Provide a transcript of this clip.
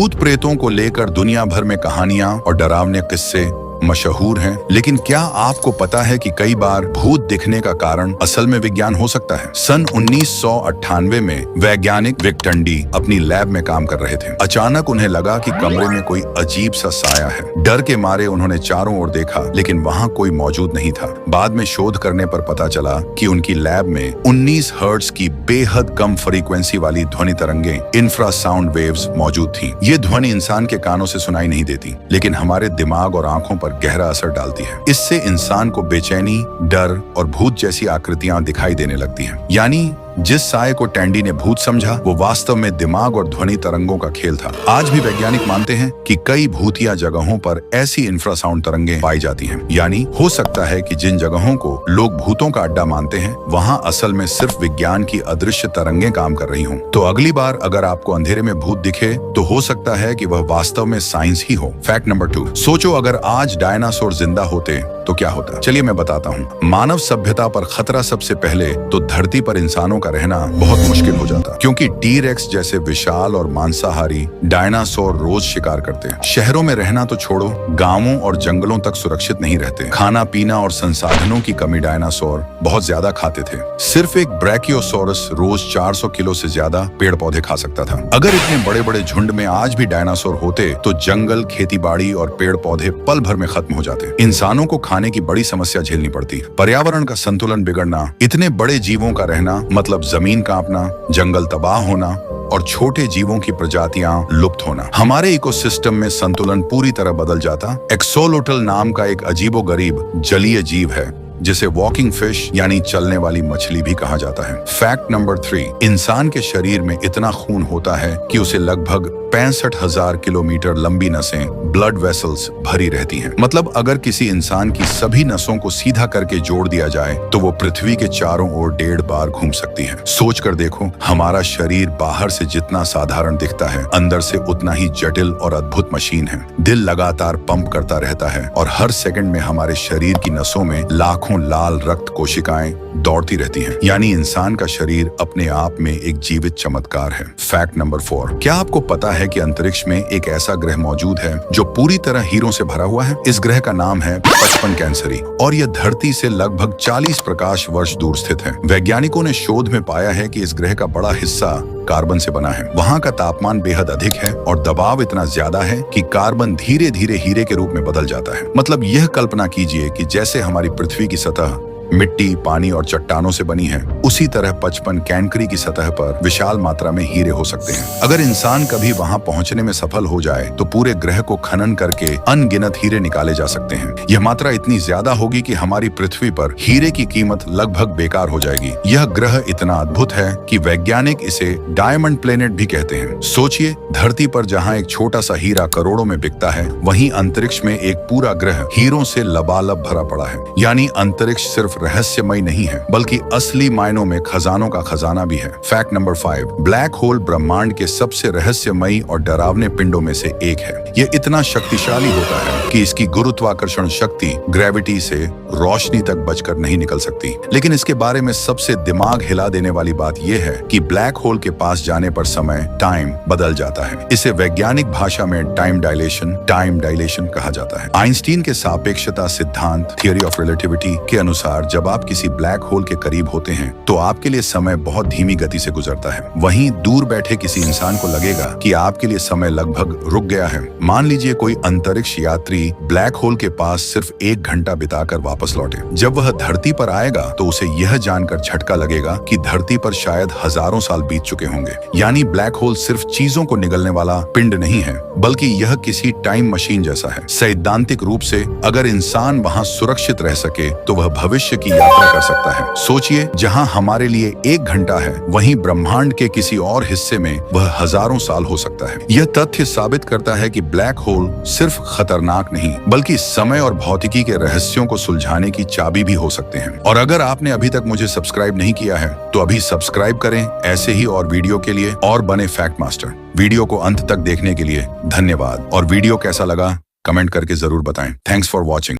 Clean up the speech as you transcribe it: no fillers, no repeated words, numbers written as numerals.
भूत प्रेतों को लेकर दुनिया भर में कहानियां और डरावने किस्से मशहूर हैं, लेकिन क्या आपको पता है कि कई बार भूत दिखने का कारण असल में विज्ञान हो सकता है। सन 1998 में वैज्ञानिक विक टंडी अपनी लैब में काम कर रहे थे। अचानक उन्हें लगा कि कमरे में कोई अजीब सा साया है। डर के मारे उन्होंने चारों ओर देखा, लेकिन वहां कोई मौजूद नहीं था। बाद में शोध करने पर पता चला कि उनकी लैब में 19 हर्ट्ज की बेहद कम फ्रीक्वेंसी वाली ध्वनि तरंगें, इंफ्रासाउंड वेव्स मौजूद थी। ये ध्वनि इंसान के कानों से सुनाई नहीं देती, लेकिन हमारे दिमाग और आंखों पर गहरा असर डालती है। इससे इंसान को बेचैनी, डर और भूत जैसी आकृतियां दिखाई देने लगती हैं। यानी जिस साये को टैंडी ने भूत समझा, वो वास्तव में दिमाग और ध्वनि तरंगों का खेल था। आज भी वैज्ञानिक मानते हैं कि कई भूतिया जगहों पर ऐसी इंफ्रासाउंड तरंगें पाई जाती हैं। यानी हो सकता है कि जिन जगहों को लोग भूतों का अड्डा मानते हैं, वहां असल में सिर्फ विज्ञान की अदृश्य तरंगें काम कर रही हों। तो अगली बार अगर आपको अंधेरे में भूत दिखे, तो हो सकता है कि वह वास्तव में साइंस ही हो। फैक्ट नंबर 2, सोचो अगर आज डायनासोर जिंदा होते तो क्या होता। चलिए मैं बताता हूँ। मानव सभ्यता पर खतरा सबसे पहले तो धरती पर इंसानों का रहना बहुत मुश्किल हो जाता, क्योंकि टी-रेक्स जैसे विशाल और मांसाहारी डायनासोर रोज शिकार करते हैं। शहरों में रहना तो छोड़ो, गांवों और जंगलों तक सुरक्षित नहीं रहते। खाना पीना और संसाधनों की कमी डायनासोर बहुत ज्यादा खाते थे। सिर्फ एक ब्रैकियोसोरस रोज 400 किलो से ज्यादा पेड़ पौधे खा सकता था। अगर इतने बड़े बड़े झुंड में आज भी डायनासोर होते, तो जंगल, खेती-बाड़ी और पेड़ पौधे पल भर में खत्म हो जाते। इंसानों को खाने की बड़ी समस्या झेलनी पड़ती। पर्यावरण का संतुलन बिगड़ना, इतने बड़े जीवों का रहना मतलब जमीन कांपना, जंगल तबाह होना और छोटे जीवों की प्रजातियां लुप्त होना। हमारे इकोसिस्टम में संतुलन पूरी तरह बदल जाता। एक्सोलोटल नाम का एक अजीबोगरीब जलीय जीव है, जिसे वॉकिंग फिश यानी चलने वाली मछली भी कहा जाता है। फैक्ट नंबर 3, इंसान के शरीर में इतना खून होता है कि उसे लगभग 65,000 किलोमीटर लंबी नसें, ब्लड वेसल्स भरी रहती हैं। मतलब अगर किसी इंसान की सभी नसों को सीधा करके जोड़ दिया जाए, तो वो पृथ्वी के चारों ओर 1.5 बार घूम सकती है। सोच कर देखो, हमारा शरीर बाहर से जितना साधारण दिखता है, अंदर से उतना ही जटिल और अद्भुत मशीन है। दिल लगातार पंप करता रहता है और हर सेकंड में हमारे शरीर की नसों में लाखों लाल रक्त कोशिकाएं दौड़ती रहती हैं। यानी इंसान का शरीर अपने आप में एक जीवित चमत्कार है। फैक्ट नंबर 4, क्या आपको पता है कि अंतरिक्ष में एक ऐसा ग्रह मौजूद है जो पूरी तरह हीरों से भरा हुआ है? इस ग्रह का नाम है 55 कैंसरी और यह धरती से लगभग 40 प्रकाश वर्ष दूर स्थित है। वैज्ञानिकों ने शोध में पाया है कि इस ग्रह का बड़ा हिस्सा कार्बन से बना है। वहाँ का तापमान बेहद अधिक है और दबाव इतना ज्यादा है कि कार्बन धीरे धीरे हीरे के रूप में बदल जाता है। मतलब यह कल्पना कीजिए कि जैसे हमारी पृथ्वी की सतह मिट्टी, पानी और चट्टानों से बनी है, उसी तरह 55 कैंकरी की सतह पर विशाल मात्रा में हीरे हो सकते हैं। अगर इंसान कभी वहां पहुंचने में सफल हो जाए, तो पूरे ग्रह को खनन करके अनगिनत हीरे निकाले जा सकते हैं। यह मात्रा इतनी ज्यादा होगी कि हमारी पृथ्वी पर हीरे की कीमत लगभग बेकार हो जाएगी। यह ग्रह इतना अद्भुत है कि वैज्ञानिक इसे डायमंड प्लेनेट भी कहते हैं। सोचिए, धरती पर जहाँ एक छोटा सा हीरा करोड़ों में बिकता है, वहीं अंतरिक्ष में एक पूरा ग्रह हीरों से लबालब भरा पड़ा है। यानी अंतरिक्ष सिर्फ रहस्यमय नहीं है, बल्कि असली मायनों में खजानों का खजाना भी है। फैक्ट नंबर 5, ब्लैक होल ब्रह्मांड के सबसे रहस्यमयी और डरावने पिंडों में से एक है। यह इतना शक्तिशाली होता है कि इसकी गुरुत्वाकर्षण शक्ति ग्रेविटी से रोशनी तक बचकर नहीं निकल सकती। लेकिन इसके बारे में सबसे दिमाग हिला देने वाली बात यह है कि ब्लैक होल के पास जाने पर समय, टाइम बदल जाता है। इसे वैज्ञानिक भाषा में टाइम डायलेशन कहा जाता है। आइंस्टीन के सापेक्षता सिद्धांत, थियरी ऑफ रिलेटिविटी के अनुसार जब आप किसी ब्लैक होल के करीब होते हैं, तो आपके लिए समय बहुत धीमी गति से गुजरता है। वहीं दूर बैठे किसी इंसान को लगेगा कि आपके लिए समय लगभग रुक गया है। मान लीजिए कोई अंतरिक्ष यात्री ब्लैक होल के पास सिर्फ 1 घंटा बिताकर वापस लौटे। जब वह धरती पर आएगा, तो उसे यह जानकर झटका लगेगा कि धरती पर शायद हजारों साल बीत चुके होंगे। यानी ब्लैक होल सिर्फ चीजों को निगलने वाला पिंड नहीं है, बल्कि यह किसी टाइम मशीन जैसा है। सैद्धांतिक रूप से अगर इंसान वहां सुरक्षित रह सके, तो वह भविष्य की यात्रा कर सकता है। सोचिए, जहां हमारे लिए 1 घंटा है, वहीं ब्रह्मांड के किसी और हिस्से में वह हजारों साल हो सकता है। यह तथ्य साबित करता है कि ब्लैक होल सिर्फ खतरनाक नहीं, बल्कि समय और भौतिकी के रहस्यों को सुलझाने की चाबी भी हो सकते हैं। और अगर आपने अभी तक मुझे सब्सक्राइब नहीं किया है, तो अभी सब्सक्राइब करें ऐसे ही और वीडियो के लिए, और बने फैक्ट मास्टर। वीडियो को अंत तक देखने के लिए धन्यवाद। और वीडियो कैसा लगा कमेंट करके जरूर बताएं। Thanks for watching.